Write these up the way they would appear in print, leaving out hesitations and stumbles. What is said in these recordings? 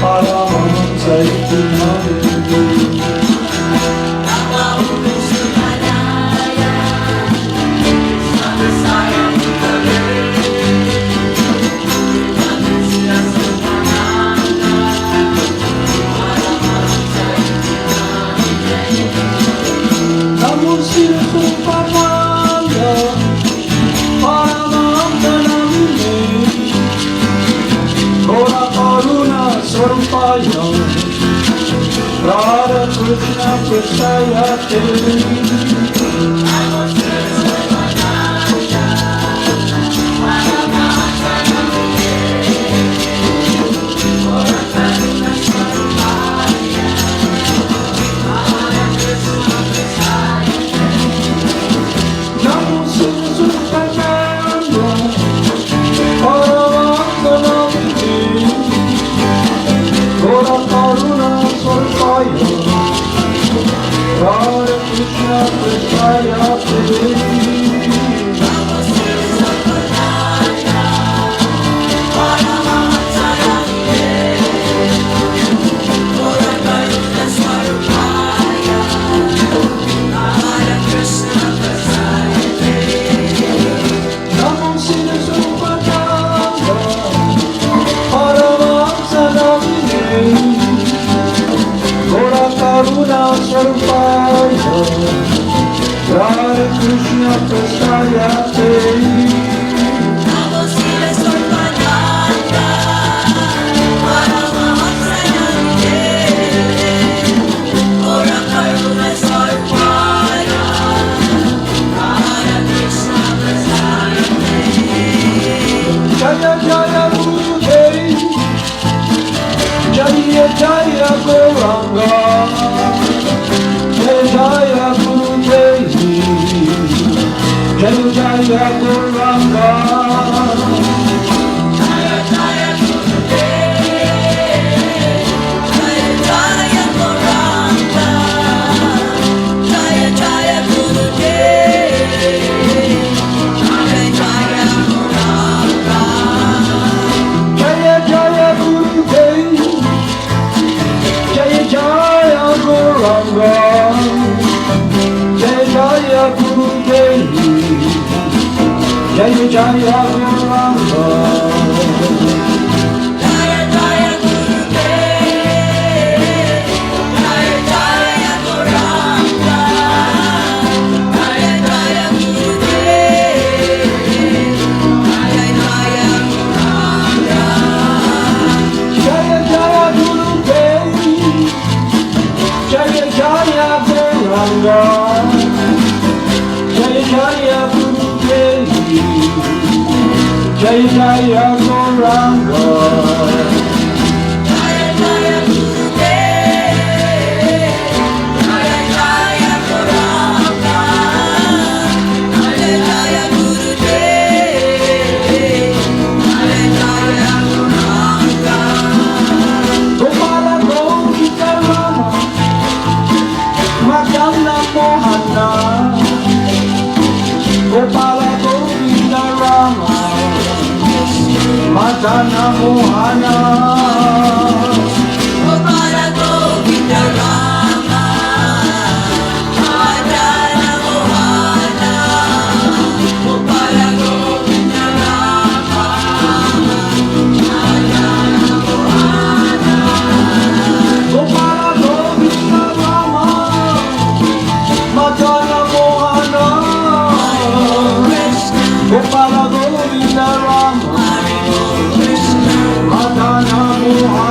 Paramahamsa Namo Siddhaswarupananda Paramahamsa Namine Gora Karuna Sarupaya Radha Krishna Prasayate Namo Siddhaswarupananda Paramahamsa Namine Gora Karuna Sarupaya Radha Krishna Prasayate Namo Siddhaswarupananda Paramahamsa Namine Gora Karuna Sarupaya Radha Krishna Prasayate Namo Siddhaswarupananda Paramahamsa Namine Gora Karuna Sarupaya Radha Krishna Prasayate Jaya Jaya Gurudev Jaya Jaya Gauranga Jaya Jaya Gurudev Jaya Jaya Gauranga Jaya Jaya Gurudev Jaya Jaya Gauranga Jaya Jaya Gurudev Jaya Jaya Gauranga Jaya Jaya Gurudev Jaya Jaya Gauranga Jaya Jaya Gurudev Jaya Jaya Gauranga Jaya Jaya Gurudev Jaya Jaya Gauranga Jaya Jaya Gurudev Jaya Jaya Gauranga Jaya Jaya Gurudev Jaya Jaya Gauranga Jaya Jaya Gurudev Jaya Jaya Gauranga Jaya Jaya Gurudev Jaya Jaya Gauranga Jaya Jaya Gurudev Jaya Jaya Gauranga Gopala Govinda Rama Madana Mohana Gopala Govinda Rama Madana Mohana Gopala Govinda Rama Madana Mohana Gopala Govinda Rama Madana Mohana Gopala Govinda Rama Madana Mohana Gopala Govinda Rama Hare Krishna Madana Mohana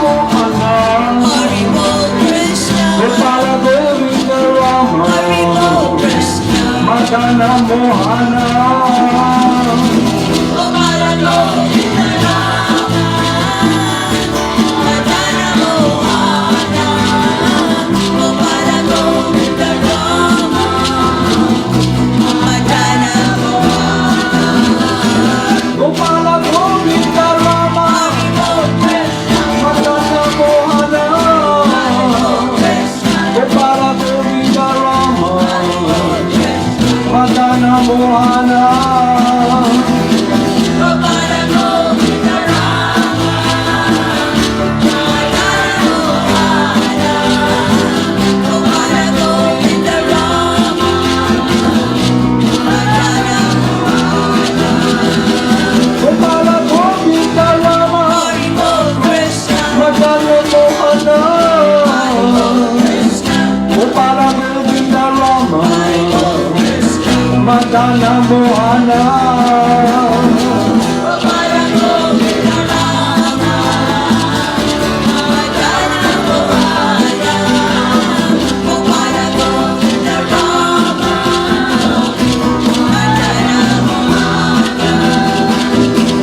Mohana, Hari Bol Krishna, Gopala Govinda Rama, Hari Bol Krishna, Madana Mohana, Gopala Govinda Rama, Madana Mohana, Gopala Govinda Rama, Madana Mohana, Gopala Govinda Rama, Hari Bol Krishna, Madana Mohana, Krishna, Gopala Govinda Rama, Krishna, Madana Mohana, Gopala Govinda Rama, Madana Mohana, Gopala Govinda Rama, Madana Mohana, Gopala Govinda Rama, Hari Bol Krishna, Madana Mohana, Hari Bol Krishna, Gopala Govinda Rama, Hari Bol Krishna, Madana Mohana, Gopala Govinda Rama, Madana Mohana, Gopala Govinda Rama, Madana Mohana,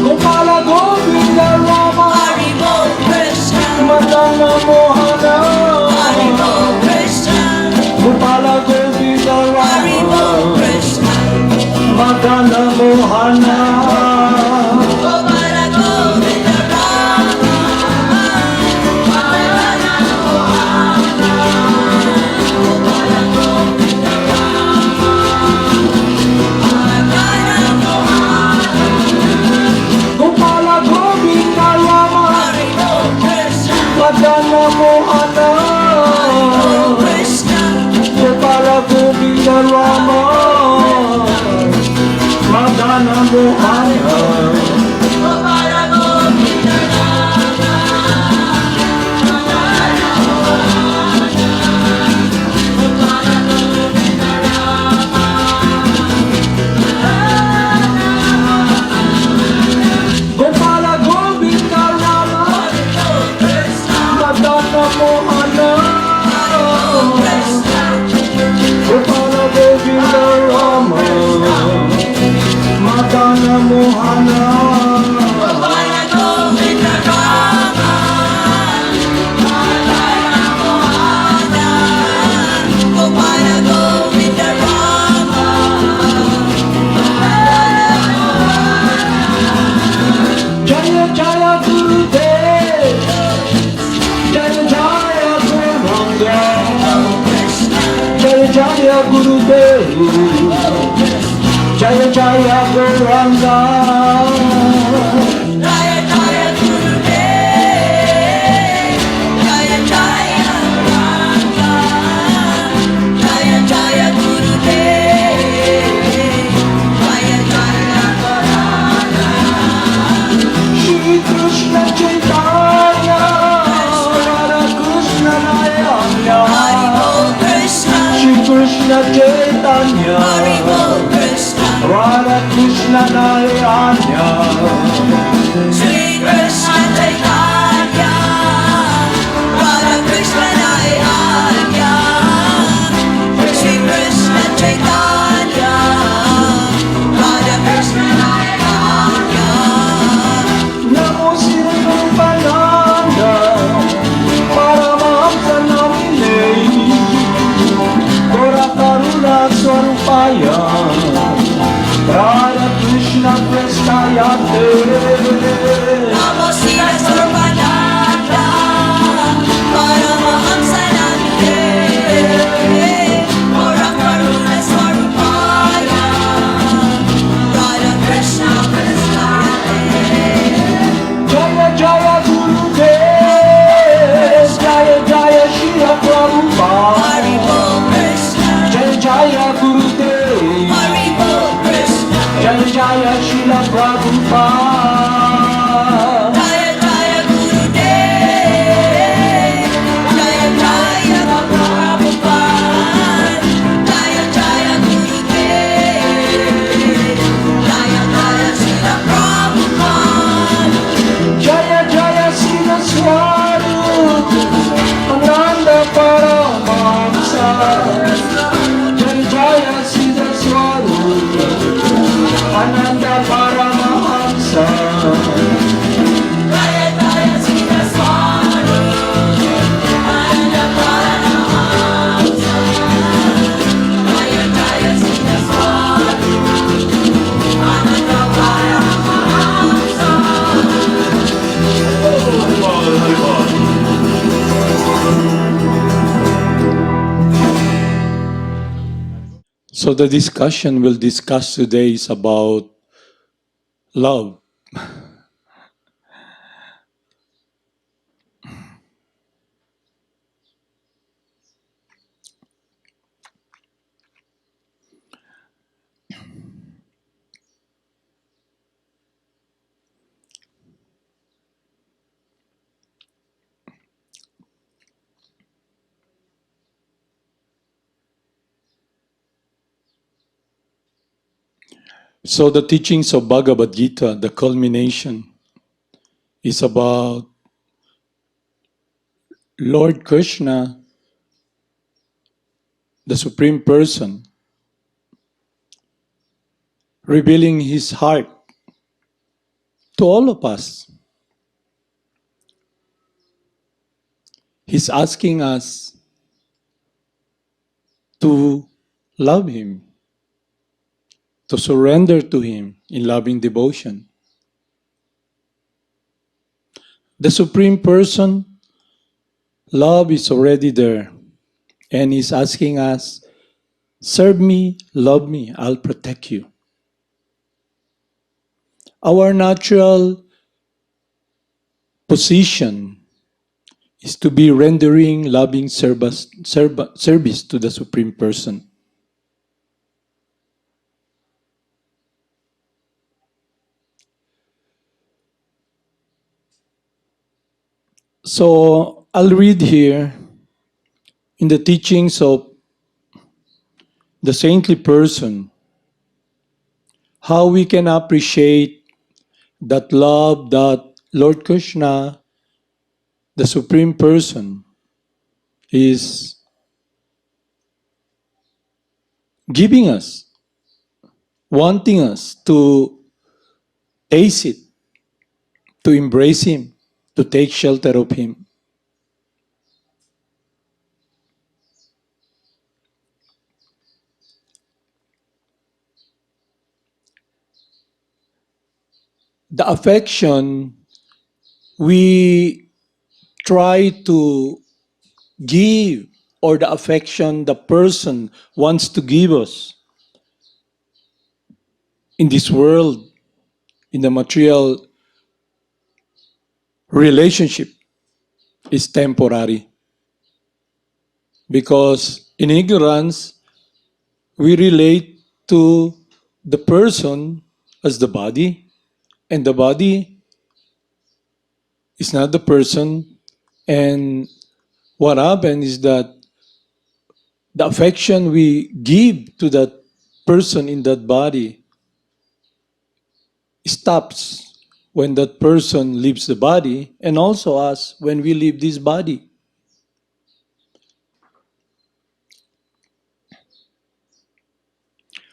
Gopala Govinda Rama, Hari Bol Krishna, Madana Mohana, Hari Bol Krishna, Gopala Govinda Hari Bol Rama, Krishna, Madana Mohana, Gopala Govinda Rama, Madana Mohana, Gopala Govinda Rama, Madana Mohana, Gopala Govinda Rama, Hari Bol Krishna, Madana Mohana, Hari Bol Krishna, Gopala Govinda Rama, Madana Mohana, Gopala Govinda Rama, Madana Mohana, Gopala Govinda Rama, Gopala Govinda Rama, Hari Bol Krishna, Madana Mohana, Hari Bol Krishna, Gopala Govinda Rama, Madana Mohana, Gopala Govinda Rama, Madana Mohana, Gopala Govinda Rama, Madana Mohana. Jaya Jaya Gurudev, Jaya Jaya Guranga, Jaya Jaya Gurudev, Jaya Jaya Guranga, Jaya Jaya Gurudev, Jaya Jaya Ranga, Jaya Jaya Gurudev, Jaya Jaya Ranga. Shri Krishna Chaitanya, Radha Krishna Hari Nayanya, Bol Krishna, Shri Krishna Chaitanya, Hari Bol Krishna, Radha Krishna Nayanya, Shri Krishna Chaitanya, Radha Krishna Chaitanya, Shri Krishna Chaitanya, Radha Krishna Chaitanya. Namo Siddhaswarupananda, Paramahamsa Namine, Gora Karuna Swarupaya, Radha Krishna Prestayate. So the discussion we'll discuss today is about love. So the teachings of Bhagavad Gita, the culmination, is about Lord Krishna, the Supreme Person, revealing his heart to all of us. He's asking us to love him, to surrender to him in loving devotion. The Supreme Person, love is already there, and he's asking us, serve me, love me, I'll protect you. Our natural position is to be rendering loving service to the Supreme Person. So I'll read here in the teachings of the saintly person how we can appreciate that love that Lord Krishna, the Supreme Person, is giving us, wanting us to taste it, to embrace Him, to take shelter of Him. The affection we try to give, or the affection the person wants to give us in this world, in the material relationship, is temporary. Because in ignorance, we relate to the person as the body, and the body is not the person. And what happens is that the affection we give to that person in that body stops when that person leaves the body, and also us when we leave this body.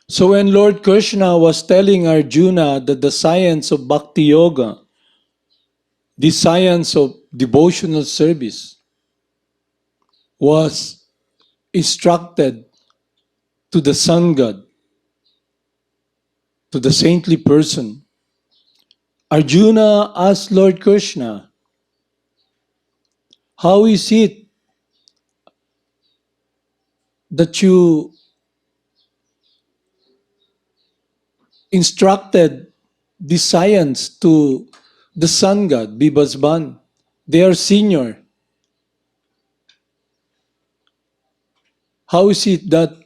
So when Lord Krishna was telling Arjuna that the science of Bhakti Yoga, the science of devotional service, was instructed to the sun god, to the saintly person, Arjuna asked Lord Krishna, how is it that you instructed this science to the sun god, Bibhasban? They are senior. How is it that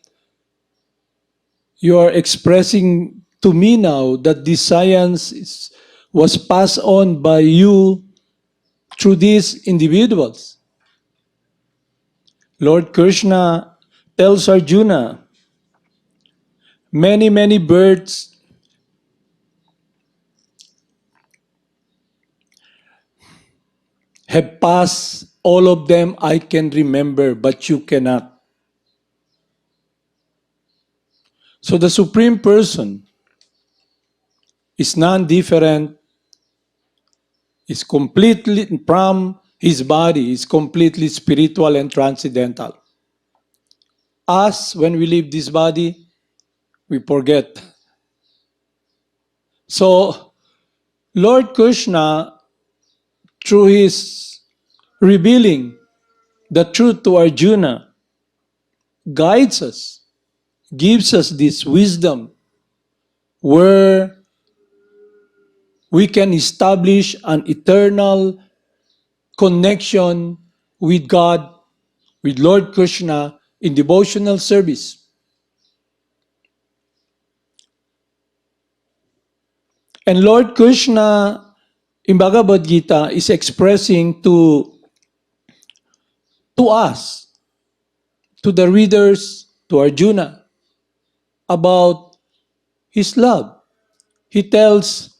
you are expressing to me now that this science was passed on by you through these individuals? Lord Krishna tells Arjuna, many, many birds have passed, all of them I can remember, but you cannot. So the Supreme Person is non-different, is completely from his body, is completely spiritual and transcendental. Us, when we leave this body, we forget. So Lord Krishna, through his revealing the truth to Arjuna, guides us, gives us this wisdom where we can establish an eternal connection with God, with Lord Krishna in devotional service. And Lord Krishna in Bhagavad Gita is expressing to us, to the readers, to Arjuna, about his love. He tells,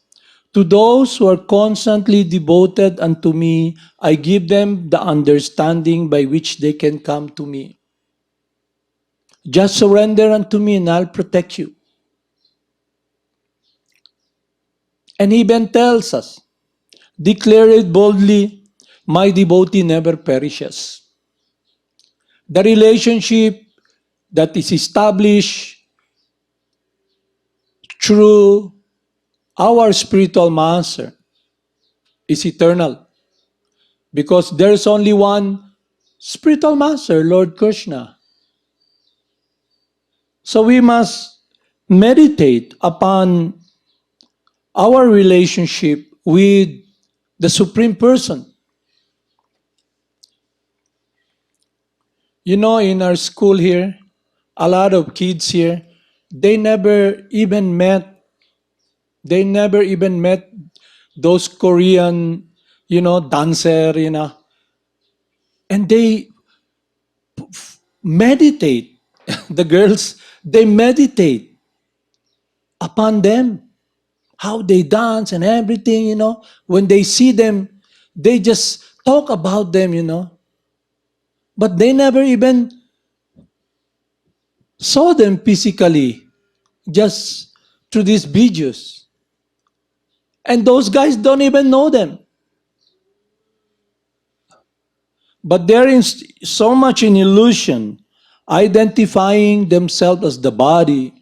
to those who are constantly devoted unto me, I give them the understanding by which they can come to me. Just surrender unto me and I'll protect you. And he even tells us, declare it boldly, my devotee never perishes. The relationship that is established through our spiritual master is eternal. Because there's only one spiritual master, Lord Krishna. So we must meditate upon our relationship with the Supreme Person. You know, in our school here, a lot of kids here, they never even met those Korean, dancer, and they meditate. The girls, they meditate upon them, how they dance and everything, When they see them, they just talk about them, But they never even saw them physically, just through these videos. And those guys don't even know them. But they're so much in illusion, identifying themselves as the body,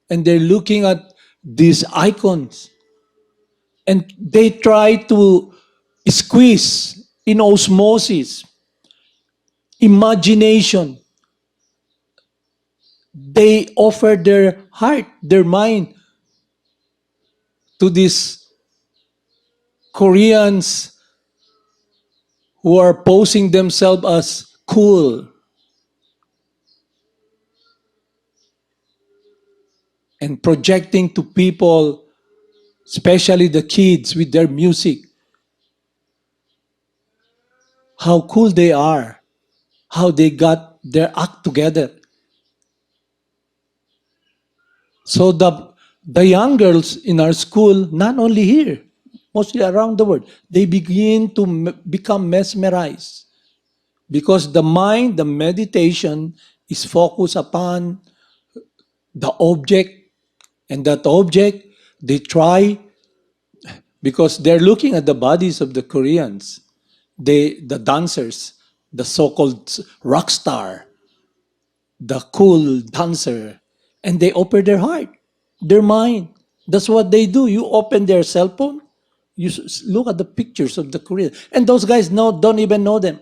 and they're looking at these icons. And they try to squeeze in osmosis, imagination. They offer their heart, their mind to these Koreans who are posing themselves as cool and projecting to people, especially the kids with their music, how cool they are, how they got their act together. So the young girls in our school, not only here, mostly around the world, they begin to become mesmerized because the mind, the meditation is focused upon the object, and that object they try, because they're looking at the bodies of the Koreans, the dancers, the so-called rock star, the cool dancer, and they open their heart, their mind. That's what they do. You open their cell phone, you look at the pictures of the Koreans, and those guys don't even know them.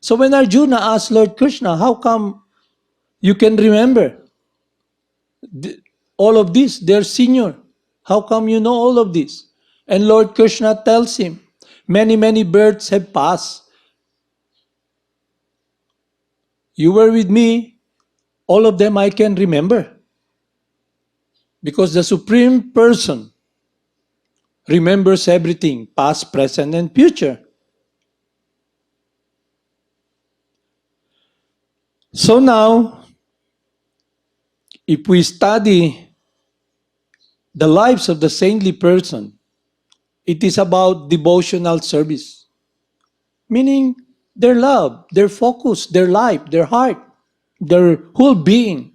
So when Arjuna asked Lord Krishna, how come you can remember all of this? They're senior. How come you know all of this? And Lord Krishna tells him, many, many births have passed. You were with me. All of them I can remember. Because the Supreme Person remembers everything, past, present, and future. So now, if we study the lives of the saintly person, it is about devotional service, meaning their love, their focus, their life, their heart, their whole being.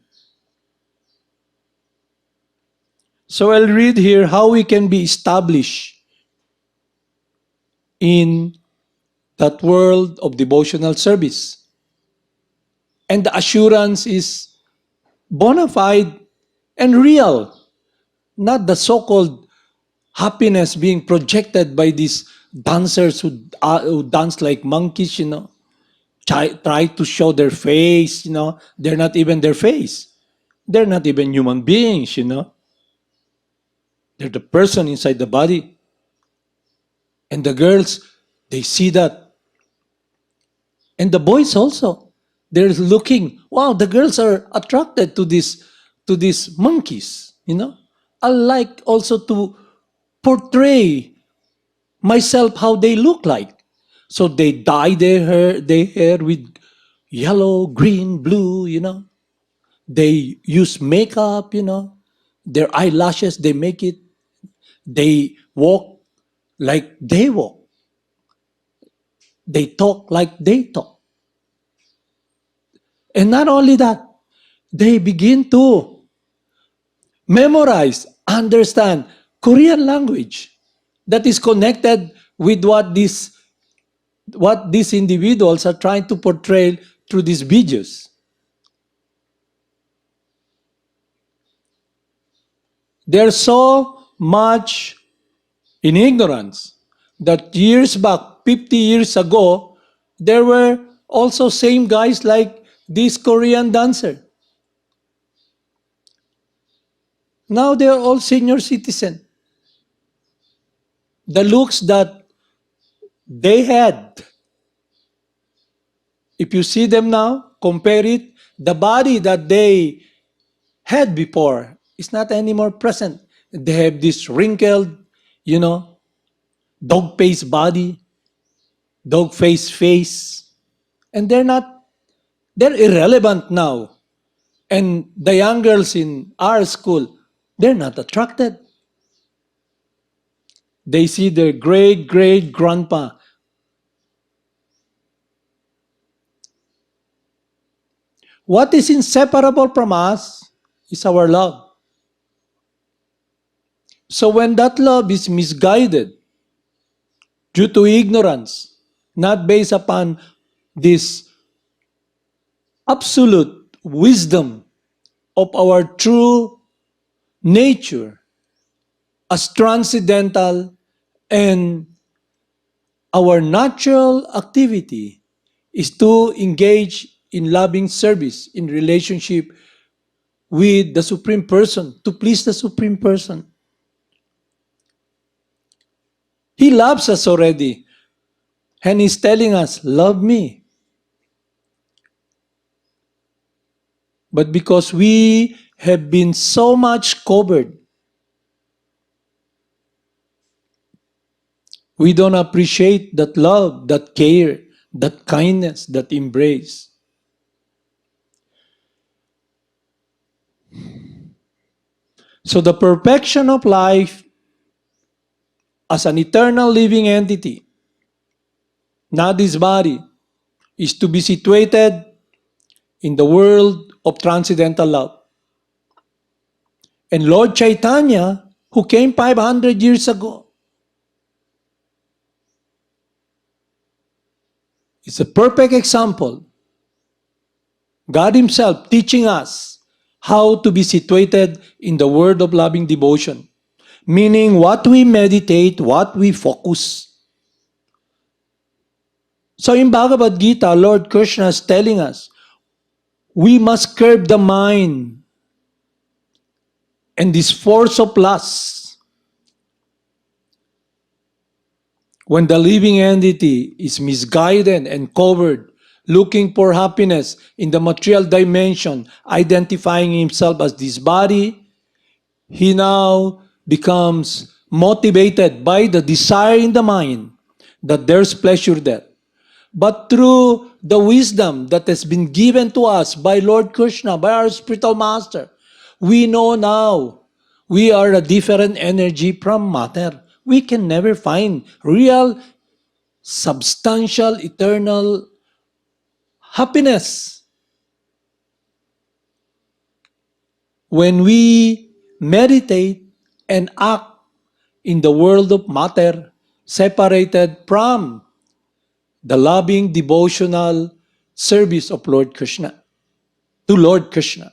So I'll read here how we can be established in that world of devotional service. And the assurance is bona fide and real, not the so-called happiness being projected by these dancers who dance like monkeys, try to show their face, they're not even their face. They're not even human beings, They're the person inside the body. And the girls, they see that. And the boys also. They're looking, wow, the girls are attracted to these monkeys, I like also to portray myself how they look like. So they dye their hair with yellow, green, blue, They use makeup, Their eyelashes, they make it. They walk like they walk. They talk like they talk. And not only that, they begin to memorize, understand Korean language that is connected with what these individuals are trying to portray through these videos. They're so much in ignorance that years back, 50 years ago, there were also same guys like this Korean dancer. Now they are all senior citizen. The looks that they had, if you see them now, compare it, the body that they had before is not anymore present. They have this wrinkled, you know, dog-faced body, dog-faced face, and they're irrelevant now. And the young girls in our school, they're not attracted. They see their great-great-grandpa. What is inseparable from us is our love. So when that love is misguided due to ignorance, not based upon this absolute wisdom of our true nature as transcendental, and our natural activity is to engage in loving service in relationship with the Supreme Person, to please the Supreme Person. He loves us already, and He's telling us, love me. But because we have been so much covered, we don't appreciate that love, that care, that kindness, that embrace. So the perfection of life as an eternal living entity, not this body, is to be situated in the world of transcendental love. And Lord Chaitanya, who came 500 years ago, is a perfect example. God Himself teaching us how to be situated in the world of loving devotion. Meaning what we meditate, what we focus. So in Bhagavad Gita, Lord Krishna is telling us, we must curb the mind and this force of lust. When the living entity is misguided and covered, looking for happiness in the material dimension, identifying himself as this body, he now becomes motivated by the desire in the mind that there's pleasure there. But through the wisdom that has been given to us by Lord Krishna, by our spiritual master, we know now we are a different energy from matter. We can never find real, substantial, eternal happiness when we meditate and act in the world of matter, separated from the loving devotional service of Lord Krishna, to Lord Krishna.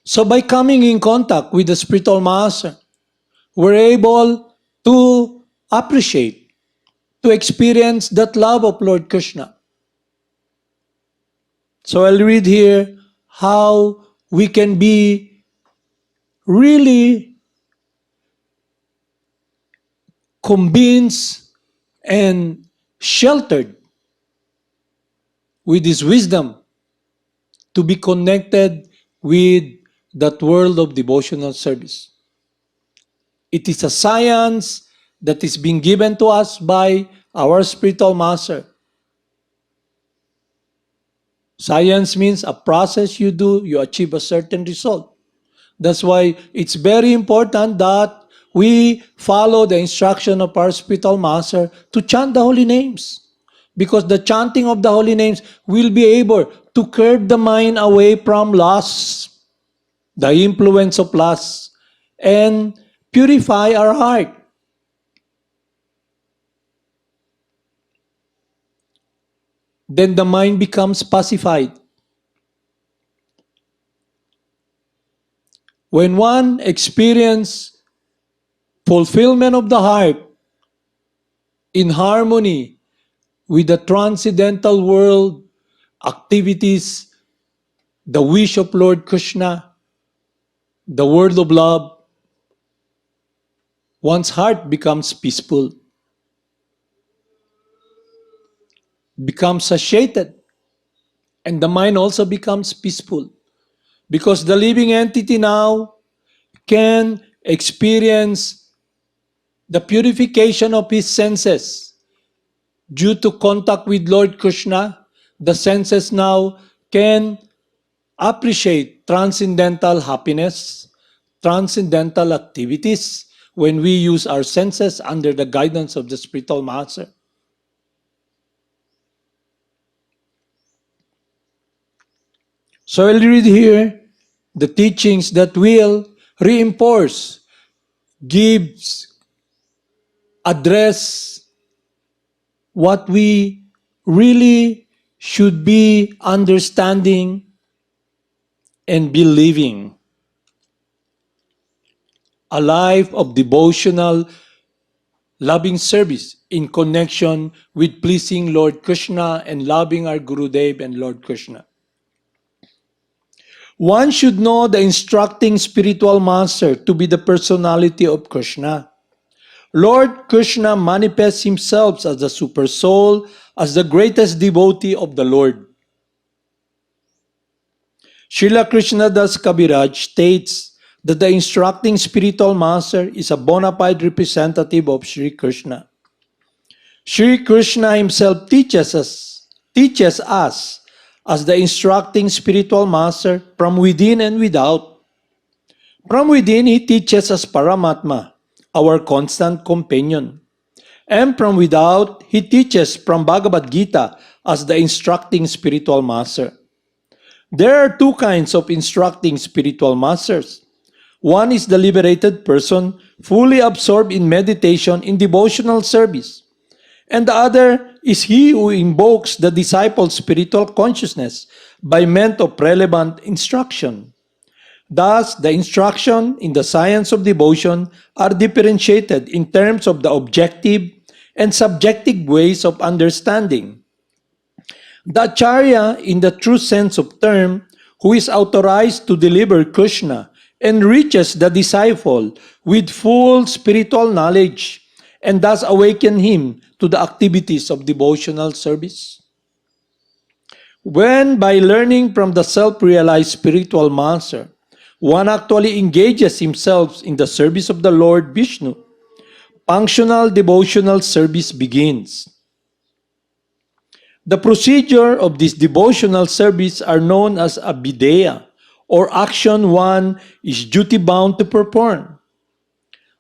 So by coming in contact with the spiritual master, we're able to appreciate, to experience that love of Lord Krishna. So I'll read here how we can be really convinced and sheltered with His wisdom to be connected with that world of devotional service. It is a science that is being given to us by our spiritual master. Science means a process you do, you achieve a certain result. That's why it's very important that we follow the instruction of our spiritual master to chant the holy names. Because the chanting of the holy names will be able to curb the mind away from lust, the influence of lust, and purify our heart. Then the mind becomes pacified. When one experiences fulfillment of the heart in harmony with the transcendental world activities, the wish of Lord Krishna, the world of love, one's heart becomes peaceful, becomes satiated, and the mind also becomes peaceful. Because the living entity now can experience the purification of his senses. Due to contact with Lord Krishna, the senses now can appreciate transcendental happiness, transcendental activities when we use our senses under the guidance of the spiritual master. So I'll read here the teachings that will reinforce, gives, address what we really should be understanding and believing. A life of devotional, loving service in connection with pleasing Lord Krishna and loving our Gurudev and Lord Krishna. One should know the instructing spiritual master to be the personality of Krishna. Lord Krishna manifests himself as the super soul, as the greatest devotee of the Lord. Srila Krishnadas Kaviraj states that the instructing spiritual master is a bona fide representative of Sri Krishna. Sri Krishna himself teaches us as the instructing spiritual master from within and without. From within, he teaches us Paramatma, our constant companion. And from without, he teaches from Bhagavad Gita as the instructing spiritual master. There are two kinds of instructing spiritual masters. One is the liberated person, fully absorbed in meditation in devotional service. And the other is he who invokes the disciple's spiritual consciousness by means of relevant instruction. Thus, the instruction in the science of devotion are differentiated in terms of the objective and subjective ways of understanding. The Acharya, in the true sense of term, who is authorized to deliver Krishna, enriches the disciple with full spiritual knowledge and thus awaken him to the activities of devotional service. When, by learning from the self-realized spiritual master, one actually engages himself in the service of the Lord Vishnu, functional devotional service begins. The procedure of this devotional service are known as abhideya, or action one is duty-bound to perform.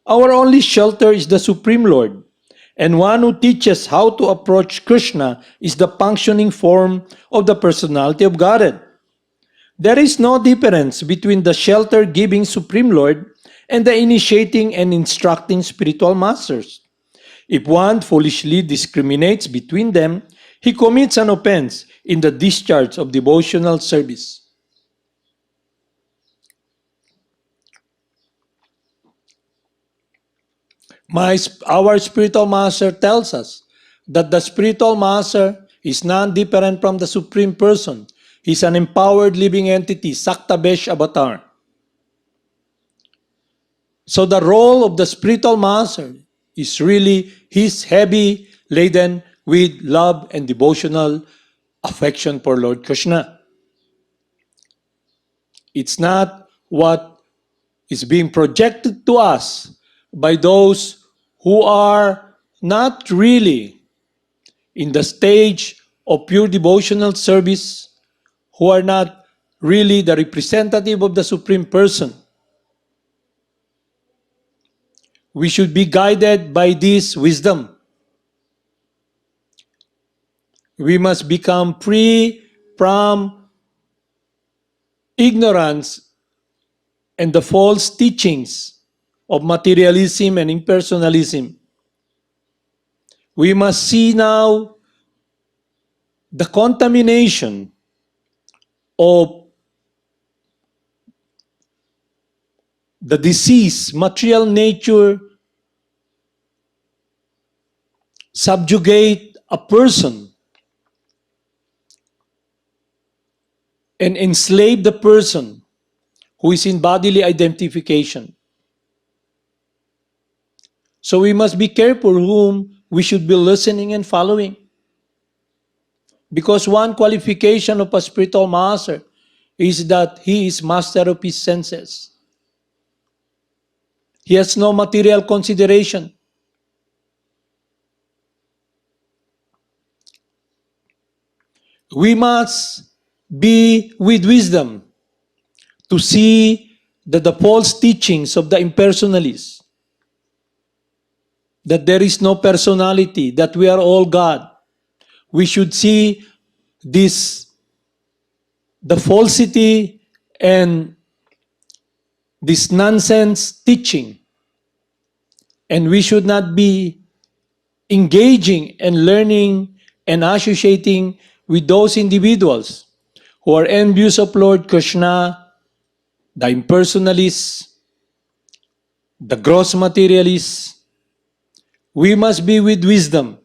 Our only shelter is the Supreme Lord, and one who teaches how to approach Krishna is the functioning form of the personality of Godhead. There is no difference between the shelter-giving Supreme Lord and the initiating and instructing spiritual masters. If one foolishly discriminates between them, he commits an offense in the discharge of devotional service. Our spiritual master tells us that the spiritual master is non-different from the Supreme Person. He's an empowered living entity, Saktabesh avatar. So the role of the spiritual master is really he's heavy laden with love and devotional affection for Lord Krishna. It's not what is being projected to us by those who are not really in the stage of pure devotional service, who are not really the representative of the Supreme Person. We should be guided by this wisdom. We must become free from ignorance and the false teachings of materialism and impersonalism. We must see now the contamination of the disease, material nature, subjugate a person and enslave the person who is in bodily identification. So we must be careful whom we should be listening and following. Because one qualification of a spiritual master is that he is master of his senses. He has no material consideration. We must be with wisdom to see that the false teachings of the impersonalists, that there is no personality, that we are all God. We should see this, the falsity and this nonsense teaching. And we should not be engaging and learning and associating with those individuals who are envious of Lord Krishna, the impersonalists, the gross materialists. We must be with wisdom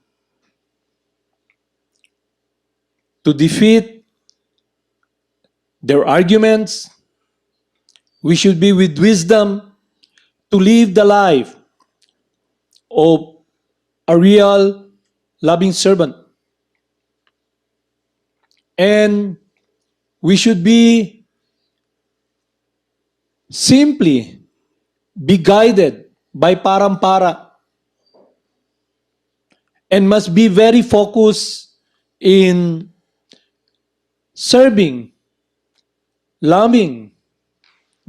to defeat their arguments. We should be with wisdom to live the life of a real loving servant. And we should be simply be guided by parampara and must be very focused in serving, loving,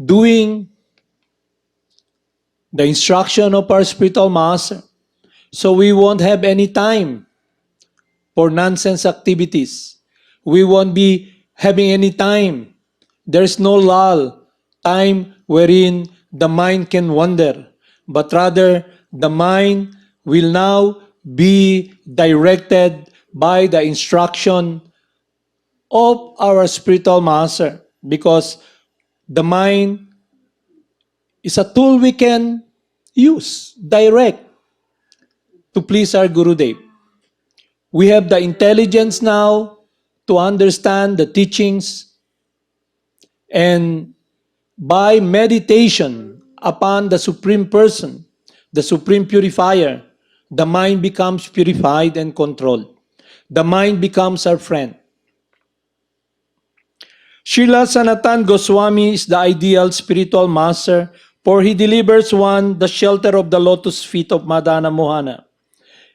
doing the instruction of our spiritual master. So we won't have any time for nonsense activities. We won't be having any time. There's no lull, time wherein the mind can wander, but rather the mind will now be directed by the instruction of our spiritual master, because the mind is a tool we can use, direct, to please our Gurudev. We have the intelligence now to understand the teachings, and by meditation upon the Supreme Person, the Supreme Purifier, the mind becomes purified and controlled. The mind becomes our friend. Srila Sanatan Goswami is the ideal spiritual master, for he delivers one the shelter of the lotus feet of Madana Mohana.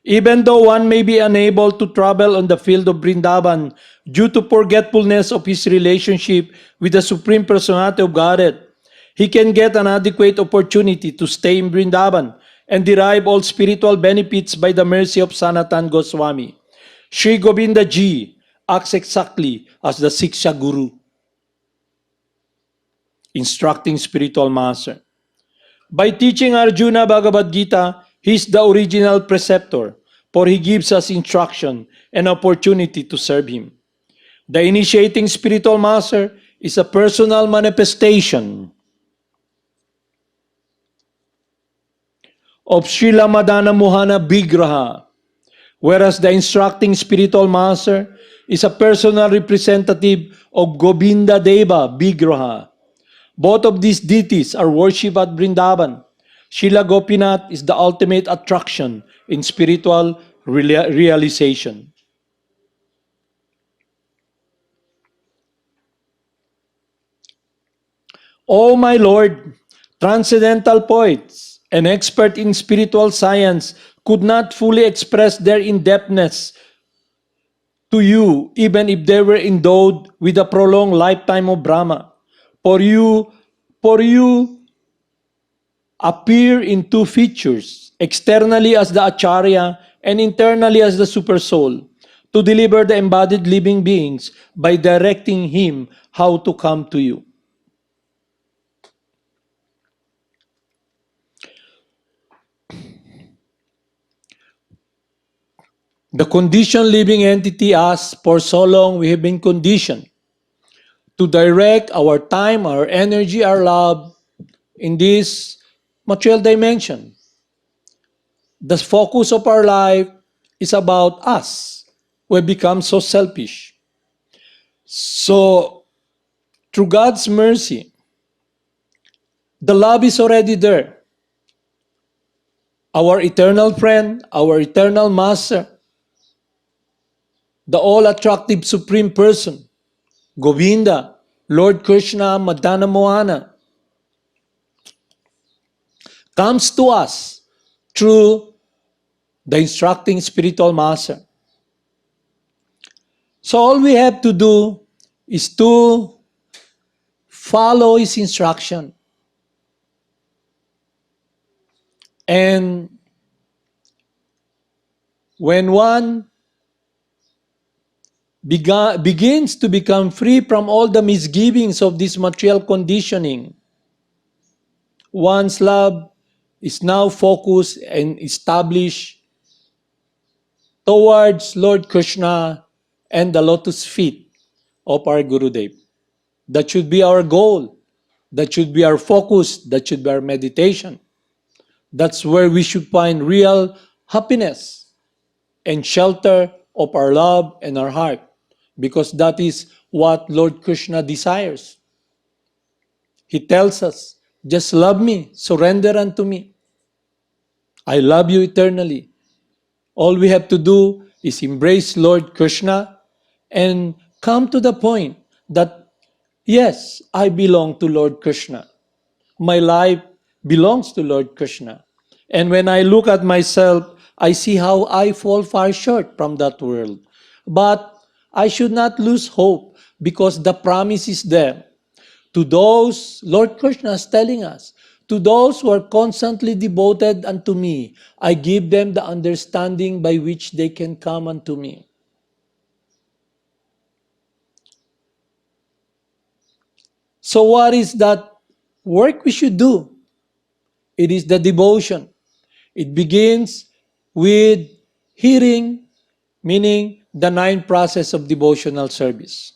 Even though one may be unable to travel on the field of Vrindavan due to forgetfulness of his relationship with the Supreme Personality of Godhead, he can get an adequate opportunity to stay in Vrindavan and derive all spiritual benefits by the mercy of Sanatan Goswami. Sri Govinda Ji acts exactly as the Siksha Guru, instructing spiritual master. By teaching Arjuna Bhagavad Gita, he is the original preceptor, for he gives us instruction and opportunity to serve him. The initiating spiritual master is a personal manifestation of Srila Madana Mohana Vigraha, whereas the instructing spiritual master is a personal representative of Govinda Deva Vigraha. Both of these deities are worshipped at Vrindavan. Srila Gopinath is the ultimate attraction in spiritual realization. O my Lord, transcendental poets and expert in spiritual science could not fully express their in-depthness to you even if they were endowed with a prolonged lifetime of Brahma. For you appear in two features, externally as the Acharya and internally as the Supersoul, to deliver the embodied living beings by directing him how to come to you. The conditioned living entity, as for so long we have been conditioned to direct our time, our energy, our love in this material dimension. The focus of our life is about us. We become so selfish. So, through God's mercy, the love is already there. Our eternal friend, our eternal master, the all-attractive Supreme Person, Govinda, Lord Krishna, Madana Mohana, comes to us through the instructing spiritual master. So all we have to do is to follow his instruction. And when one begins to become free from all the misgivings of this material conditioning, one's love is now focused and established towards Lord Krishna and the lotus feet of our Gurudev. That should be our goal. That should be our focus. That should be our meditation. That's where we should find real happiness and shelter of our love and our heart, because that is what Lord Krishna desires. He tells us, just love me, surrender unto me. I love you eternally. All we have to do is embrace Lord Krishna and come to the point that, yes, I belong to Lord Krishna. My life belongs to Lord Krishna. And when I look at myself, I see how I fall far short from that world. But I should not lose hope, because the promise is there. To those, Lord Krishna is telling us, to those who are constantly devoted unto me, I give them the understanding by which they can come unto me. So what is that work we should do? It is the devotion. It begins with hearing, meaning the 9 process of devotional service.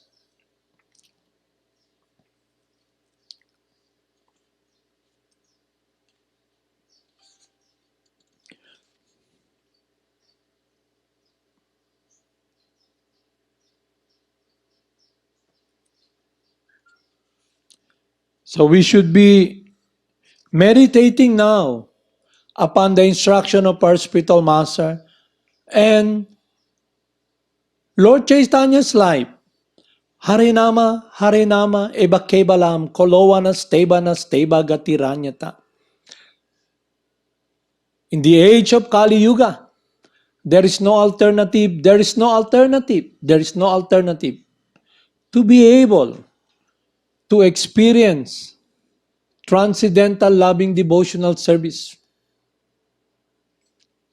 So we should be meditating now upon the instruction of our spiritual master and Lord Chaitanya's life. Harinama, Harinama, Eba Kebalam, Kolowana, Stebana, Steba Gatiranyata. In the age of Kali Yuga, there is no alternative, there is no alternative, there is no alternative to be able to experience transcendental loving devotional service,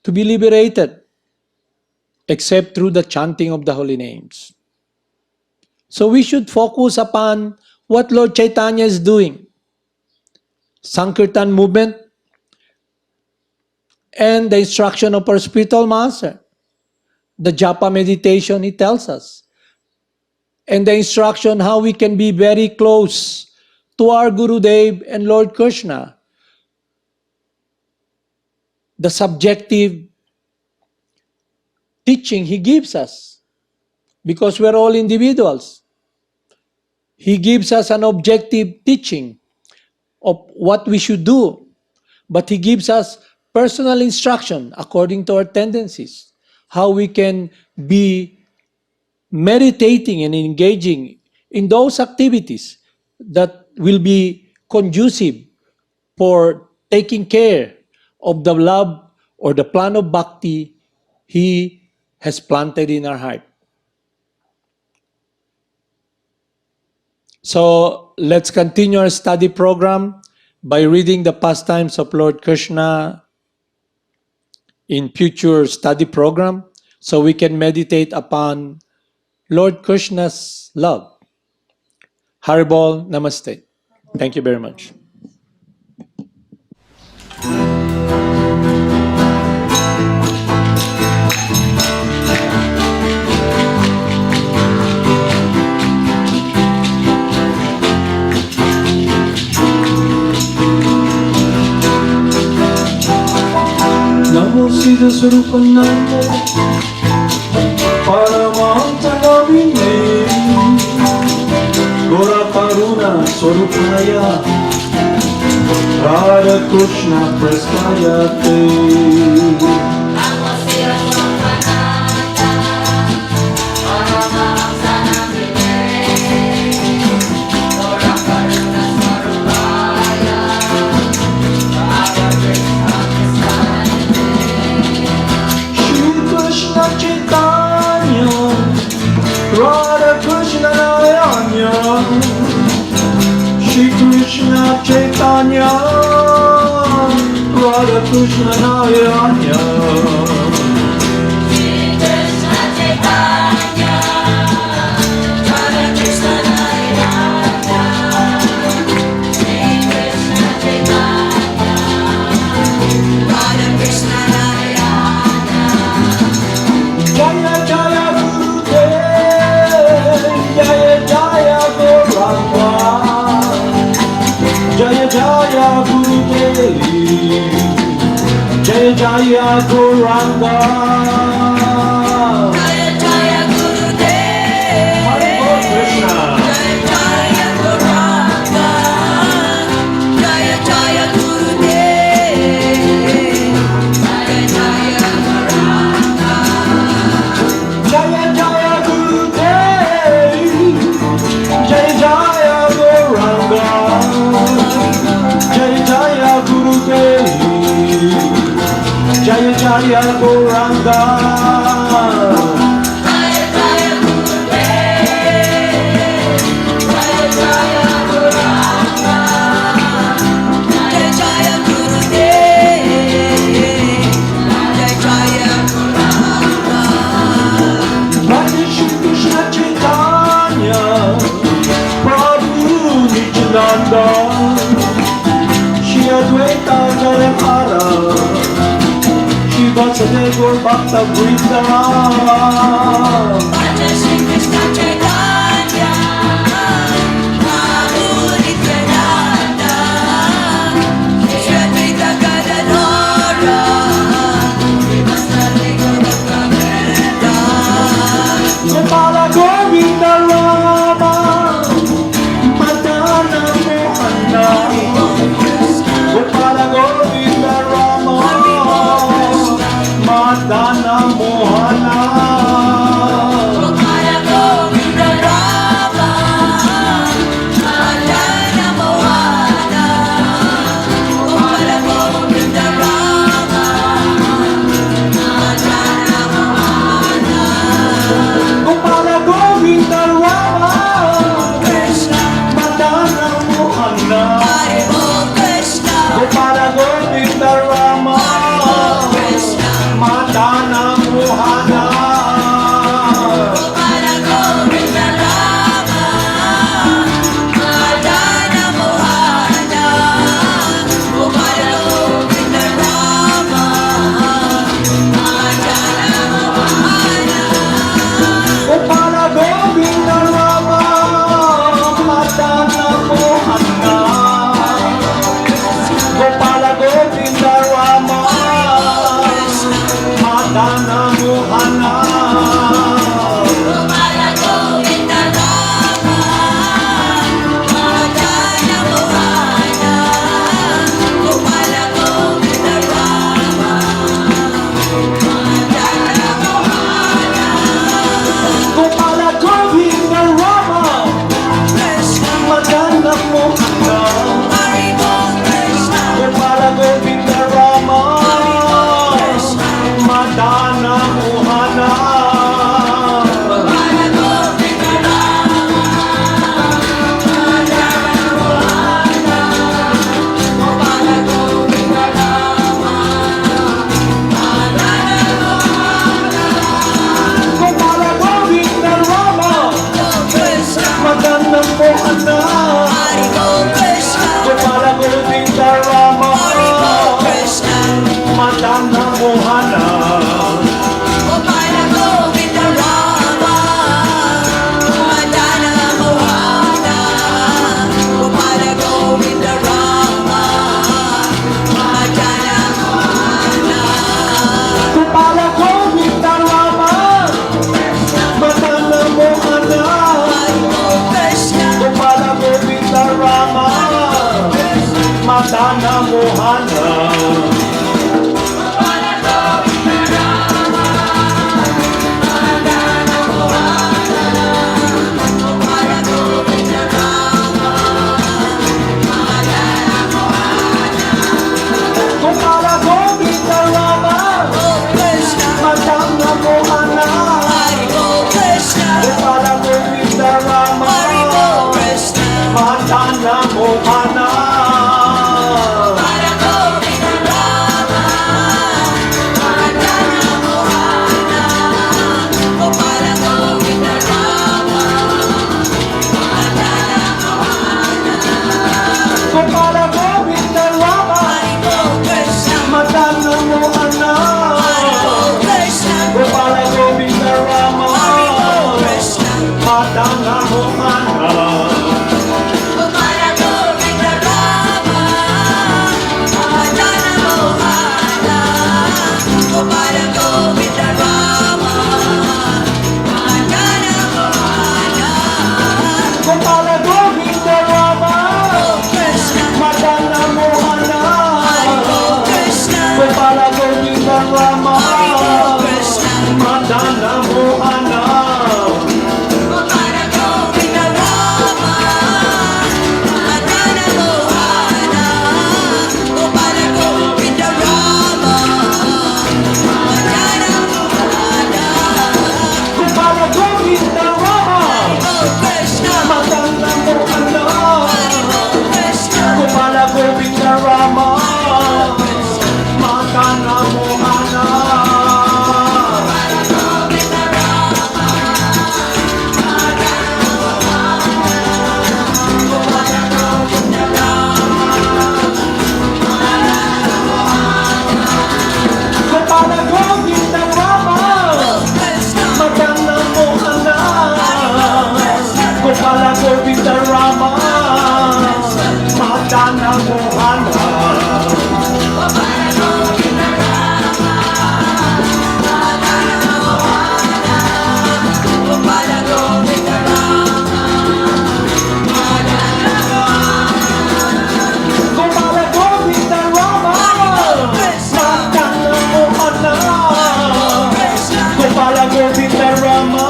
to be liberated, except through the chanting of the holy names. So we should focus upon what Lord Chaitanya is doing. Sankirtan movement and the instruction of our spiritual master. The japa meditation, he tells us. And the instruction how we can be very close to our Gurudev and Lord Krishna. the subjective teaching He gives us, because we're all individuals. He gives us an objective teaching of what we should do, but He gives us personal instruction according to our tendencies, how we can be meditating and engaging in those activities that will be conducive for taking care of the love or the plan of bhakti He has planted in our heart. So let's continue our study program by reading the pastimes of Lord Krishna in future study program, so we can meditate upon Lord Krishna's love. Haribol, Namaste. Thank you very much. Namo Siddhaswarupananda, Paramahamsa Navine, Gora Karuna Swarupaya, Radha Krishna Prasthayate. Namo Siddhaswarupananda, Paramahamsa Navine, Gora Karuna Swarupaya, Radha Krishna Prasthayate. Shri Krishna Chaitanya, Radha Krishna Nayanya, Shri Krishna Chaitanya, Radha Krishna Nayanya. Shri Krishna Chaitanya, Radha Krishna Nayana, Shri Krishna Chaitanya, Radha Krishna Nayana. Jaya Jaya Gurudev, Jaya Jaya Gauranga, Jaya Jaya Gurudev, Jaya Jaya Gauranga. Jaya Jaya Gurudev, Hare Krishna. Jaya Jaya Gauranga, Jaya Jaya Gurudev, Jaya Jaya Gauranga. Jaya Jaya Gurudev, Jaya Jaya Gauranga, Jaya Jaya Gurudev, Jaya Jaya Gauranga. Jaya Jaya Gurudev, Jaya Jaya Gauranga, Jaya Jaya Gurudev, Jaya Jaya Gauranga. Radhe Shri Krishna Chaitanya, Prabhu Nityananda, Shri Advaita Gadadhara, Shri Vasudeva Gaur Bhakta Vrinda. Radha Shri Krishna Chaitanya, Prabhu Nityananda, Shri Advaita Gadadhara, Shri Vasudeva Gaur Bhakta Vrinda. Gopala Govinda Rama, Madana Mohana, Gopala Govinda Rama, Madana Mohana. Mohana Govinda Rama, Madana Mohana, Mohana Govinda Rama, Madana Mohana. Gopala Govinda Rama, Krishna, Madana Mohana, Hare Bol Krishna, Gopala Govinda Rama, Krishna, Madana Madana Mohana, Gopala Govinda Rama, Madana Mohana, Gopala Govinda Rama, Madana Mohana, Gopala Govinda Rama, Madana Mohana, Krishna, Gopala Govinda Rama, Madana Mohana. Gopala Govinda Rama, Madana Mohana, Gopala Govinda Rama, Oh Krishna, Madana Mohana, Hari Bol Krishna, Gopala Govinda Rama, Hari Bol Krishna, Madana Mohana. Gopala Govinda Rama, Madana Mohana, Gopala Govinda Rama, Madana Mohana, Gopala Govinda Rama, Hari Bol Krishna, Madana Mohana, Hari Bol Krishna, Gopala Govinda Rama, Hari Bol Krishna, Madana Mohana. Gopala Govinda Rama, Madana Mohana, Gopala Govinda Rama, Madana Mohana, Gopala Govinda Rama, Oh Krishna, Madana Mohana, Hari Bol Krishna, Gopala Govinda Rama, Hari Bol Krishna, Madana Mohana. Gopala Govinda Rama, Madana Mohana, Gopala Govinda Rama, Madana Mohana, Gopala Govinda Rama, Oh Krishna, Madana Mohana, Hari Bol Krishna, Gopala Govinda Rama, Madana Mohana. Gopala Govinda Rama, Oh Krishna, Madana Mohana, Gopala Govinda Rama, Madana Mohana. Gopala Govinda Rama, Gopala Govinda Rama,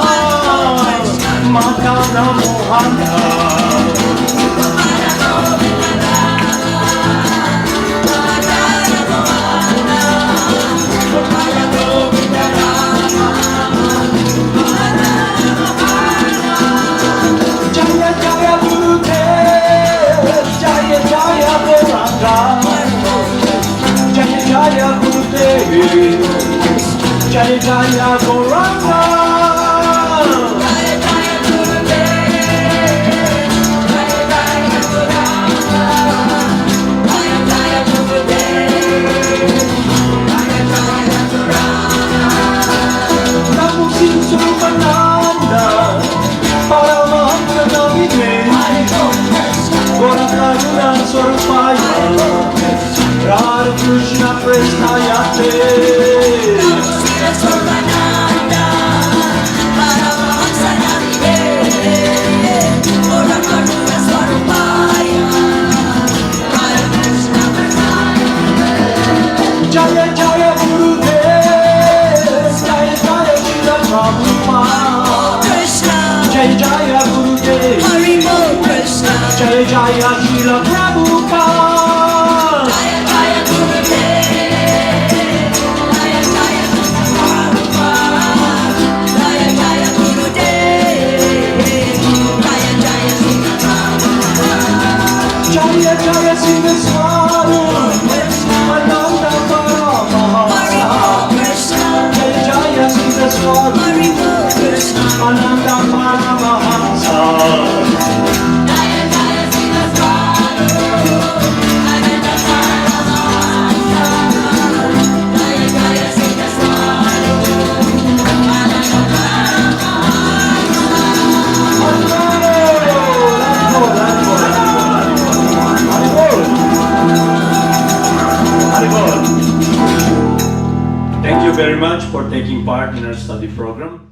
Madana Mohana, Gopala Govinda Rama, Madana Mohana. Jaya Jaya Gurudev, Jaya Jaya Goranga, Jaya Jaya Gurudev, Jaya Jaya Goranga. Namo Siddhaswarupananda, Paramahamsa Navine, Gora Karuna Swarupaya, Radha Krishna Prestayate. Siddhaswarupananda, Paramahamsa Navine, Gora Karuna Swarupaya, Radha Krishna Jaya Jaya Gurudev, Jaya Jaya Srila Prabhupada, Krishna, Jaya Jaya Gurudev, Hari Bol Krishna, Jaya Jaya Srila Prabhupada. Jaya Jaya Gurudev, Jaya Jaya Prabhupada, Jaya Jaya Gurudev, Jaya Jaya Prabhupada, Jaya Jaya Siddhaswarupananda Hari Paramahamsa, Bol Krishna, Jaya Jaya Siddhaswarupananda Hari Bol Krishna, Paramahamsa. Jaya Jaya Siddhaswarupananda, for taking part in our study program.